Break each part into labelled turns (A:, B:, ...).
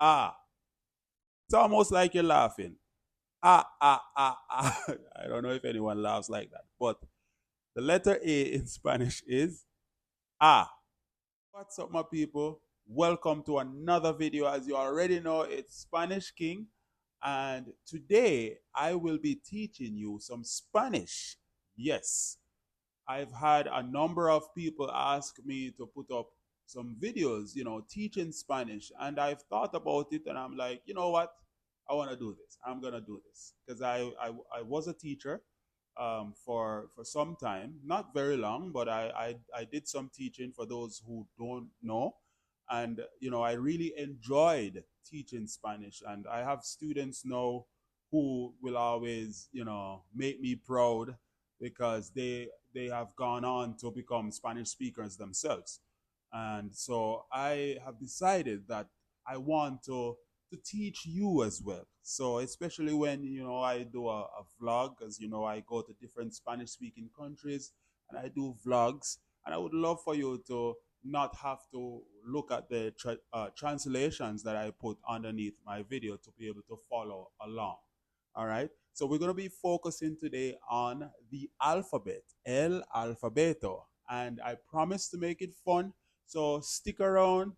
A: Ah. It's almost like you're laughing. Ah, ah, ah, ah. I don't know if anyone laughs like that. But the letter A in Spanish is ah. What's up, my people? Welcome to another video. As you already know, it's Spanish King. And today I will be teaching you some Spanish. Yes, I've had a number of people ask me to put up some videos, teaching Spanish. And I've thought about it and I'm like, you know what? I want to do this. I'm going to do this. Because I was a teacher for some time, not very long, but I did some teaching for those who don't know. And, I really enjoyed teaching Spanish. And I have students now who will always, make me proud because they have gone on to become Spanish speakers themselves. And so I have decided that I want to teach you as well. So especially when I do a vlog, because I go to different Spanish speaking countries and I do vlogs, and I would love for you to not have to look at the translations that I put underneath my video to be able to follow along. All right. So we're going to be focusing today on the alphabet, el alfabeto. And I promise to make it fun. So stick around.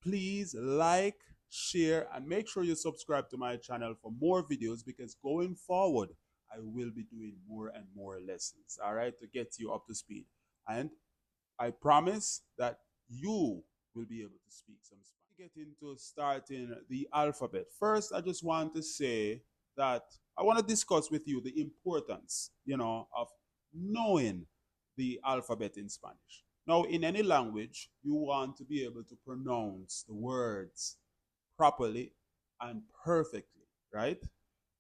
A: Please like, share, and make sure you subscribe to my channel for more videos because going forward, I will be doing more and more lessons, all right, to get you up to speed. And I promise that you will be able to speak some Spanish. Get into starting the alphabet. First, I just want to say that I want to discuss with you the importance, of knowing the alphabet in Spanish. Now, in any language, you want to be able to pronounce the words properly and perfectly, right?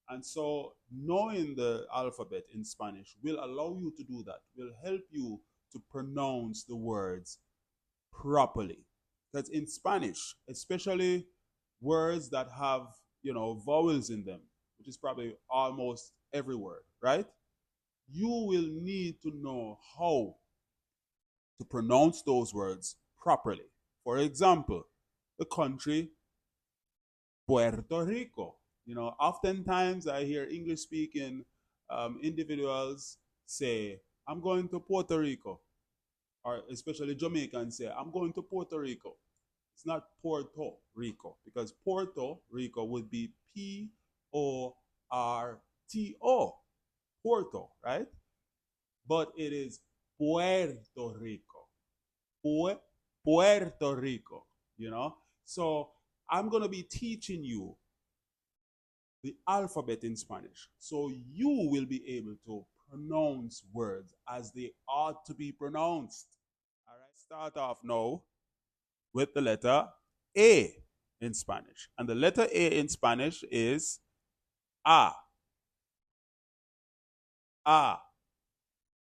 A: And so knowing the alphabet in Spanish will allow you to do that, will help you to pronounce the words properly. Because in Spanish, especially words that have, vowels in them, which is probably almost every word, right? You will need to know how to pronounce those words properly. For example, the country Puerto Rico. Oftentimes I hear English speaking individuals say, I'm going to Puerto Rico, or especially Jamaicans say, I'm going to Puerto Rico. It's not Puerto Rico because Puerto Rico would be Porto, Porto, right? But it is Puerto Rico. Puerto Rico, So I'm going to be teaching you the alphabet in Spanish. So you will be able to pronounce words as they ought to be pronounced. All right, start off now with the letter A in Spanish. And the letter A in Spanish is A. A.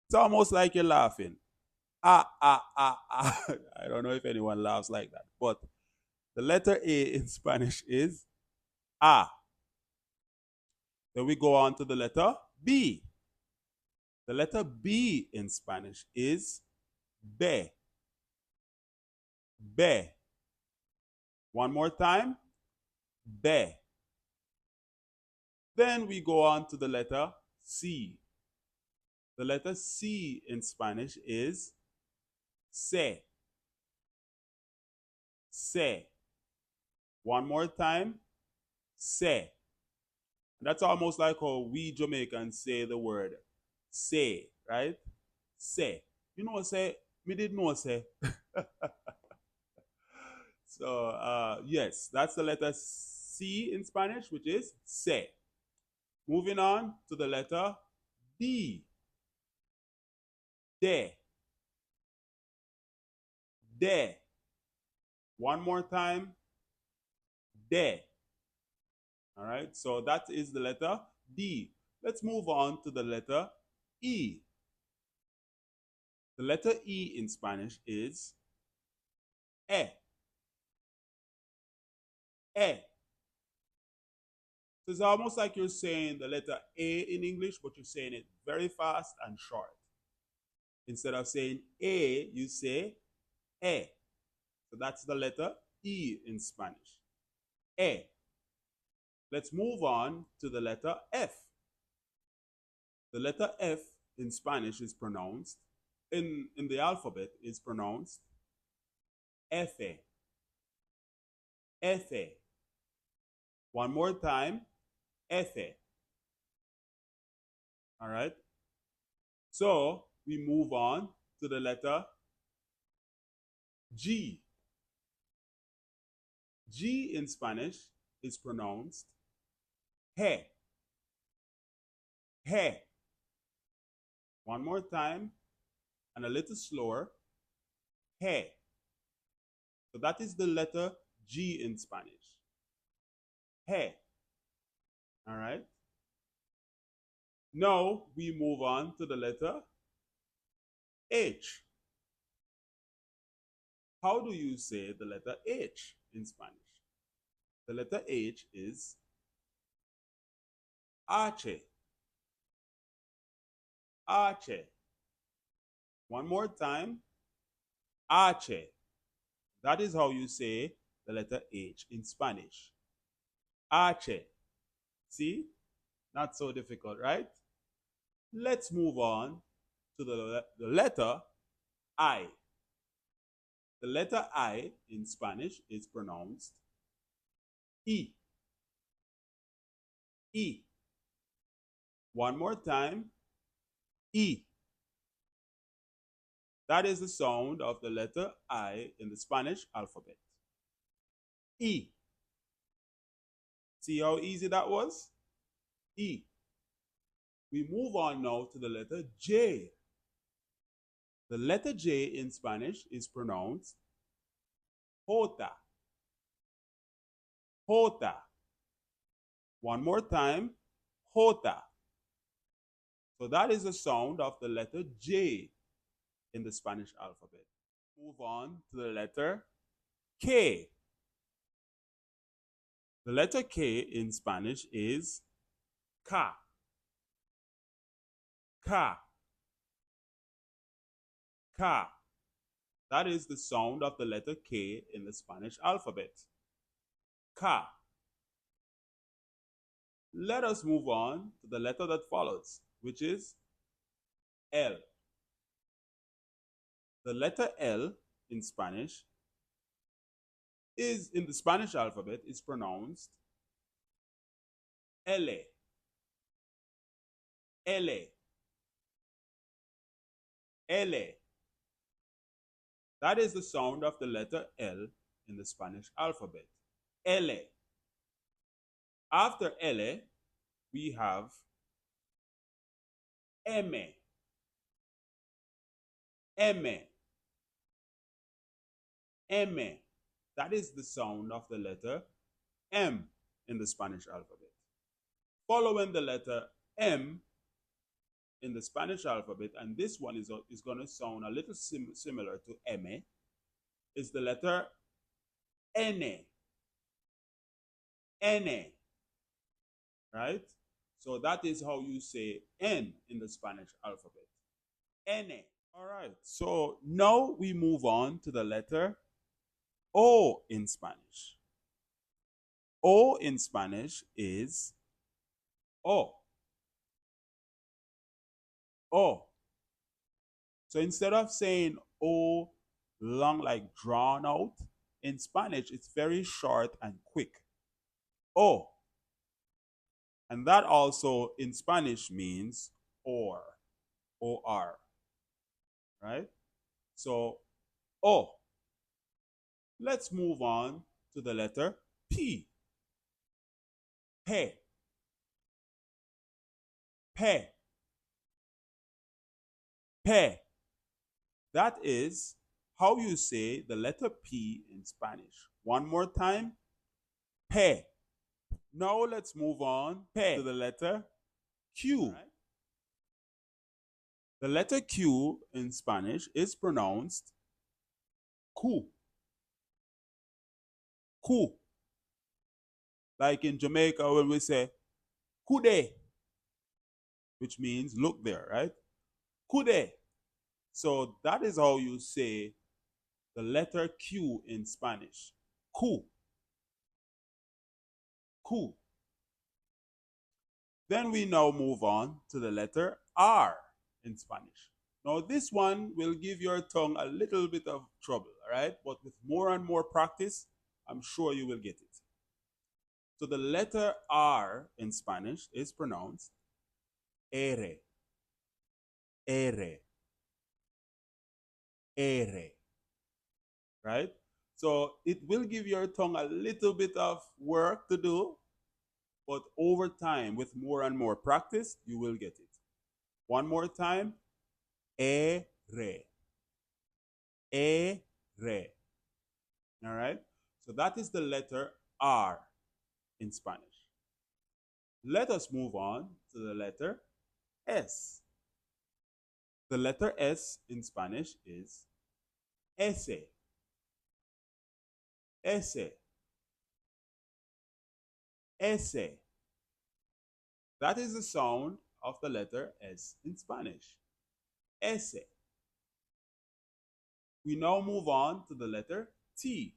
A: It's almost like you're laughing. Ah, ah, ah, ah. I don't know if anyone laughs like that. But the letter A in Spanish is A. Then we go on to the letter B. The letter B in Spanish is B. B. One more time. B. Then we go on to the letter C. The letter C in Spanish is Se. Se. One more time. Se. That's almost like how we Jamaicans say the word say, right? Say. You know, say, me did know say. So, yes, that's the letter C in Spanish, which is se. Moving on to the letter D. De. De. One more time. De. All right, so that is the letter D. Let's move on to the letter E. The letter E in Spanish is E. E. So it's almost like you're saying the letter A in English, but you're saying it very fast and short. Instead of saying A, you say E. So that's the letter E in Spanish. A. Let's move on to the letter F. The letter F in Spanish is pronounced, in the alphabet, is pronounced F. F. One more time, F. All right? So we move on to the letter G. G in Spanish is pronounced he. He. One more time and a little slower. He. So that is the letter G in Spanish. He. All right? Now we move on to the letter H. How do you say the letter H in Spanish? The letter H is H. H. One more time. H. That is how you say the letter H in Spanish. H. See? Not so difficult, right? Let's move on to the letter I. The letter I in Spanish is pronounced E. E. One more time. E. That is the sound of the letter I in the Spanish alphabet. E. See how easy that was? E. We move on now to the letter J. The letter J in Spanish is pronounced Jota. Jota. One more time, Jota. So that is the sound of the letter J in the Spanish alphabet. Move on to the letter K. The letter K in Spanish is Ka. Ka. Ka. That is the sound of the letter K in the Spanish alphabet. Ka. Let us move on to the letter that follows, which is L. The letter L in Spanish is, in the Spanish alphabet, is pronounced L. L. L. That is the sound of the letter L in the Spanish alphabet. L. After L, we have M. M. M. That is the sound of the letter M in the Spanish alphabet. Following the letter M in the Spanish alphabet, and this one is going to sound a little similar to M, is the letter N. N. Right? So that is how you say N in the Spanish alphabet. N. All right. So now we move on to the letter O in Spanish. O in Spanish is O. O. So instead of saying O long, like drawn out, in Spanish it's very short and quick. O. And that also in Spanish means or, O-R. Right? So O. Let's move on to the letter P. Pe. Pe. Pe. That is how you say the letter P in Spanish. One more time. Pe. Now let's move on to the letter Q. Right? The letter Q in Spanish is pronounced Q. Q. Like in Jamaica when we say Kude, which means look there, right? Kude. So that is how you say the letter Q in Spanish. Q. Ku. Then we now move on to the letter R in Spanish. Now, this one will give your tongue a little bit of trouble, all right? But with more and more practice, I'm sure you will get it. So the letter R in Spanish is pronounced ere, ere, ere, right? So it will give your tongue a little bit of work to do, but over time, with more and more practice, you will get it. One more time, ere, ere. All right? So that is the letter R in Spanish. Let us move on to the letter S. The letter S in Spanish is ese, ese, ese. That is the sound of the letter S in Spanish. Ese. We now move on to the letter T.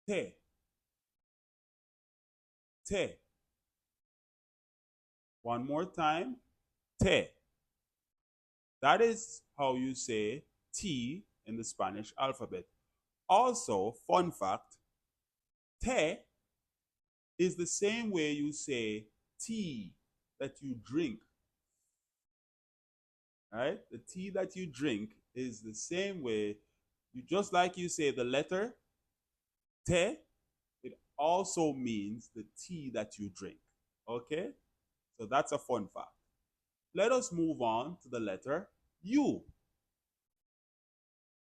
A: Te, te. One more time, te. That is how you say T in the Spanish alphabet. Also, fun fact, te is the same way you say tea that you drink. Right? The tea that you drink is the same way, just like you say the letter te, it also means the tea that you drink. Okay? So that's a fun fact. Let us move on to the letter U.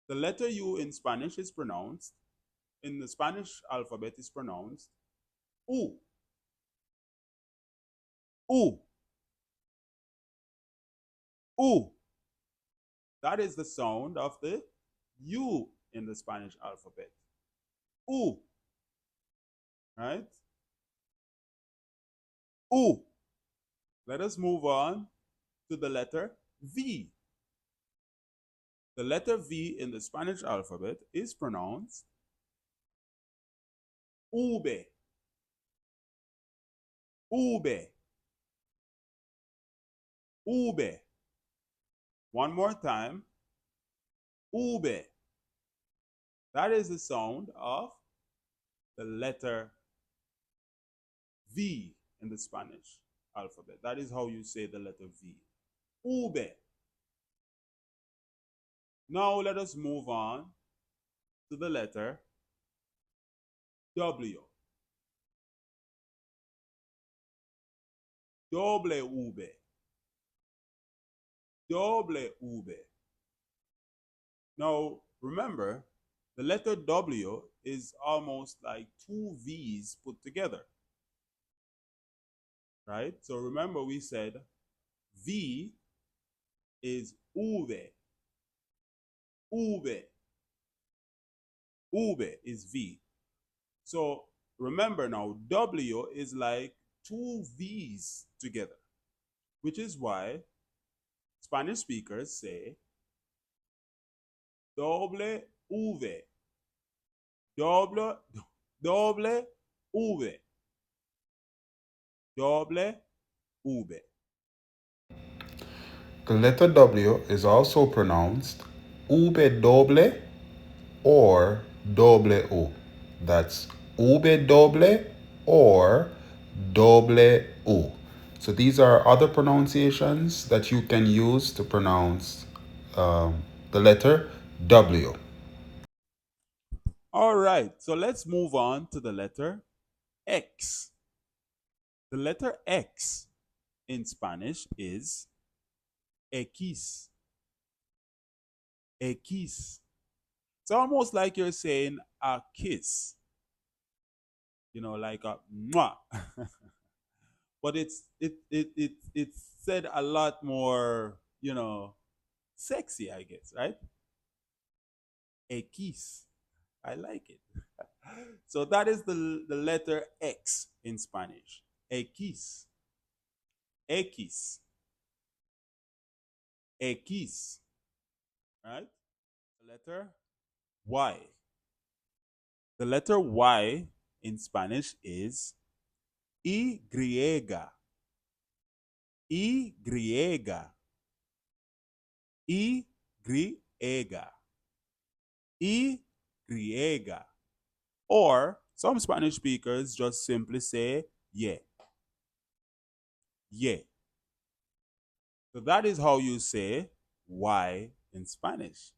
A: The letter U in Spanish is pronounced, in the Spanish alphabet is pronounced U. U. U. That is the sound of the U in the Spanish alphabet. U. Right? U. Let us move on to the letter V. The letter V in the Spanish alphabet is pronounced ube, ube, ube. One more time, ube. That is the sound of the letter V in the Spanish alphabet. That is how you say the letter V. Ube. Now let us move on to the letter W. W. W. Now remember, the letter W is almost like two V's put together. Right? So remember we said V is ube. Ube. Ube is V. So remember now, W is like two V's together, which is why Spanish speakers say doble V, doble, doble V, doble V.
B: The letter W is also pronounced ube doble or doble U. That's ube doble or doble U. So these are other pronunciations that you can use to pronounce the letter W.
A: All right, so let's move on to the letter X. The letter X in Spanish is X. X. It's almost like you're saying a kiss, like a mwah. But it's said a lot more, sexy, I guess, right? A kiss. I like it. So that is the letter X in Spanish. A kiss. X. X. Right? The letter Y. The letter Y in Spanish is Y. Y. Y. Y. Y. Or some Spanish speakers just simply say yeah. Yeah. So that is how you say why in Spanish.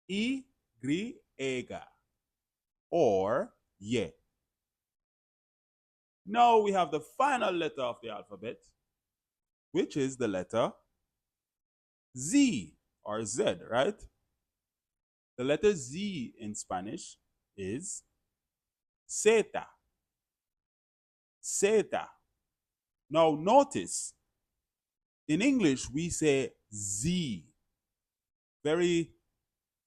A: Y. Or yeah. Now we have the final letter of the alphabet, which is the letter Z or Z, right? The letter Z in Spanish is zeta. Zeta. Now notice, in English we say Z. Very,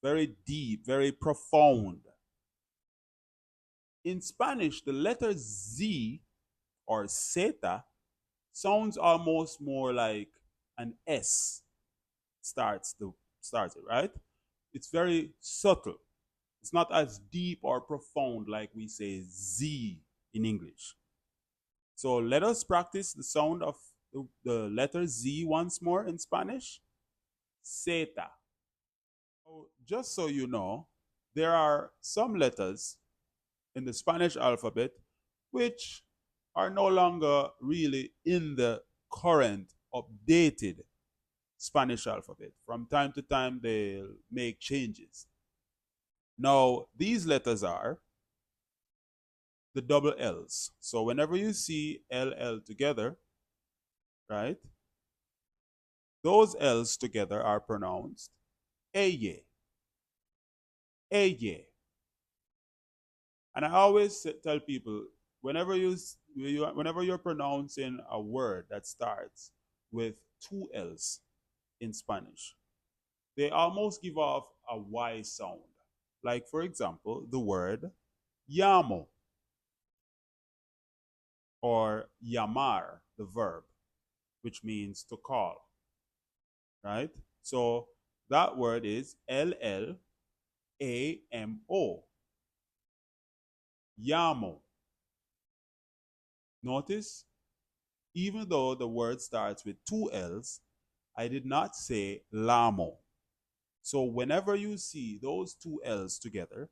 A: very deep, very profound. In Spanish, the letter Z or zeta sounds almost more like an S starts it, right? It's very subtle. It's not as deep or profound like we say Z in English. So let us practice the sound of the letter Z once more in Spanish. Zeta. So just so you know, there are some letters in the Spanish alphabet which are no longer really in the current updated Spanish alphabet. From time to time, they'll make changes. Now, these letters are the double L's. So whenever you see LL together, right, those L's together are pronounced Eye. Eye. And I always tell people, whenever whenever you're pronouncing a word that starts with two L's in Spanish, they almost give off a Y sound. Like, for example, the word llamo or llamar, the verb, which means to call, right? So that word is LLAMO, llamo. Notice, even though the word starts with two L's, I did not say lamo. So whenever you see those two L's together,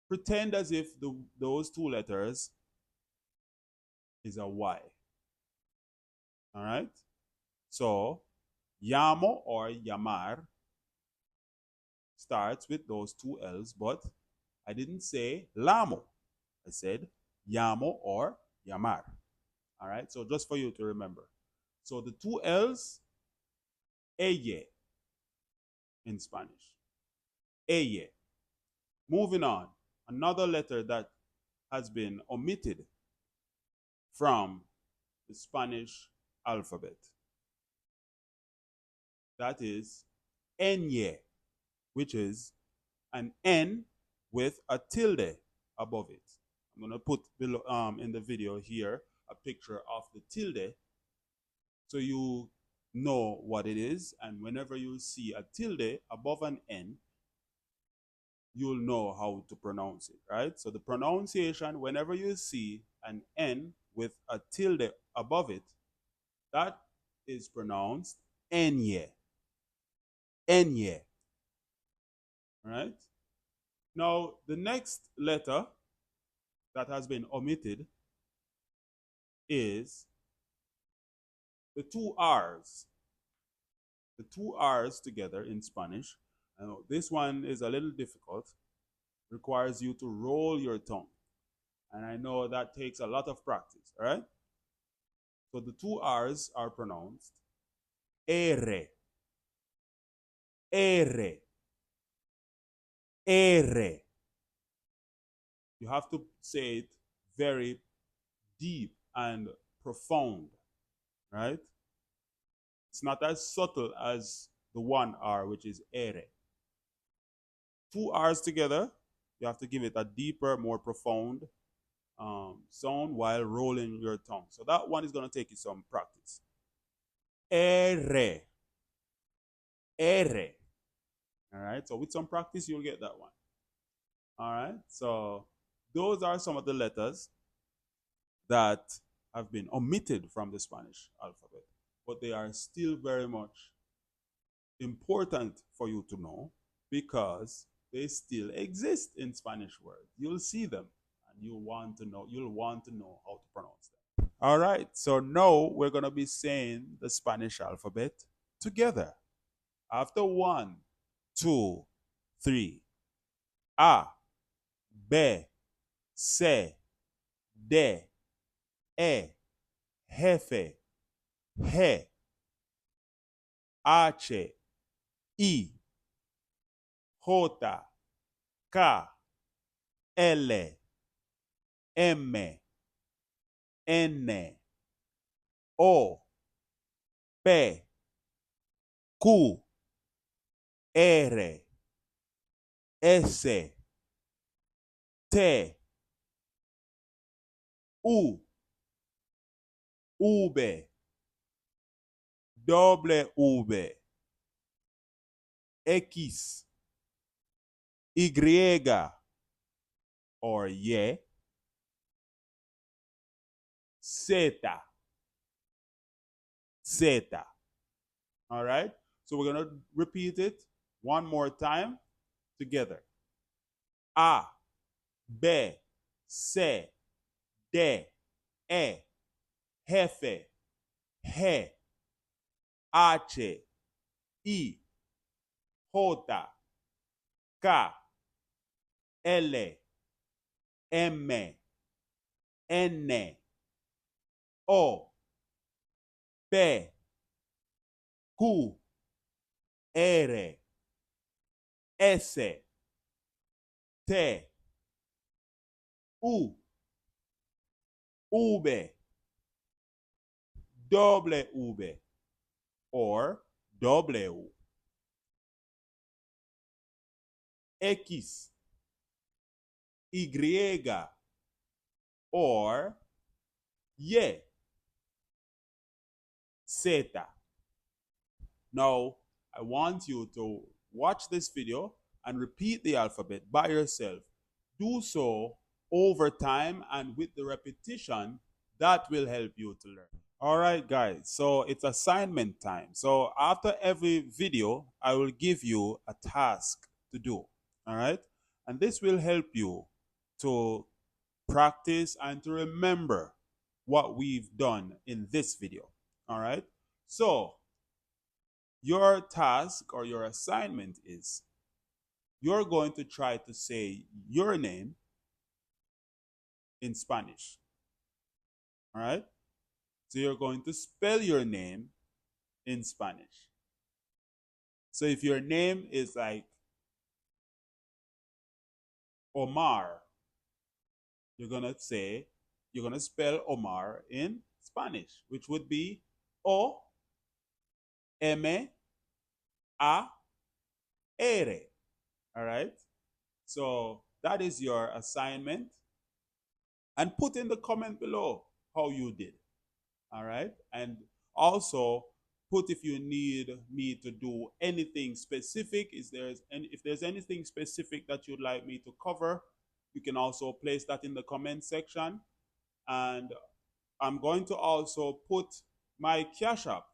A: pretend as if those two letters is a Y. All right? So llamo or llamar starts with those two L's, but I didn't say lamo. I said llamo or llamar. All right? So just for you to remember. So the two L's, ella in Spanish. Ella. Moving on. Another letter that has been omitted from the Spanish alphabet. That is Enye, which is an N with a tilde above it. I'm going to put below, in the video here a picture of the tilde so you know what it is. And whenever you see a tilde above an N, you'll know how to pronounce it, right? So the pronunciation, whenever you see an N with a tilde above it, that is pronounced Enye. Enye. Right? Now, the next letter that has been omitted is the two R's. The two R's together in Spanish. Now, this one is a little difficult, requires you to roll your tongue. And I know that takes a lot of practice, all right? So the two R's are pronounced R, R, R. You have to say it very deep and profound, right? It's not as subtle as the one R, which is ere. Two R's together, you have to give it a deeper, more profound sound while rolling your tongue. So that one is going to take you some practice. Ere. Ere. All right. So with some practice, you'll get that one. All right. So those are some of the letters that have been omitted from the Spanish alphabet, but they are still very much important for you to know because they still exist in Spanish words. You'll see them and you'll want to know how to pronounce them. All right, so now we're going to be saying the Spanish alphabet together. After 1, 2, 3. A, B, C, D, E, F, G, H, I, J, K, L, M, N, O, P, Q, R, S, T, U, V, W, X, Y, or Y, Z, Z. All right? So we're going to repeat it one more time together. A, B, C, D, E, F, G, H, I, J, K, L, M, N, O, P, Q, R, S, T, U, V, W, or W, X, Y, or Y, Z. Now, I want you to watch this video and repeat the alphabet by yourself. Do so over time, and with the repetition, that will help you to learn. All right, guys, so it's assignment time. So after every video, I will give you a task to do. All right, and this will help you to practice and to remember what we've done in this video. All right, so your task or your assignment is you're going to try to say your name in Spanish. All right? So you're going to spell your name in Spanish. So if your name is like Omar, you're going to spell Omar in Spanish, which would be O M A R. All right? So that is your assignment. And put in the comment below how you did. All right? And also put if you need me to do anything specific. If there's anything specific that you'd like me to cover, you can also place that in the comment section. And I'm going to also put my Cash App.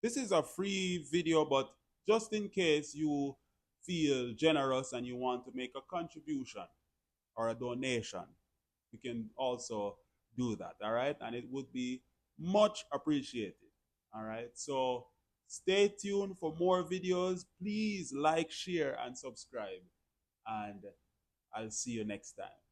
A: This is a free video, but just in case you feel generous and you want to make a contribution or a donation, you can also do that. All right, and it would be much appreciated. All right, so stay tuned for more videos. Please like, share, and subscribe, and I'll see you next time.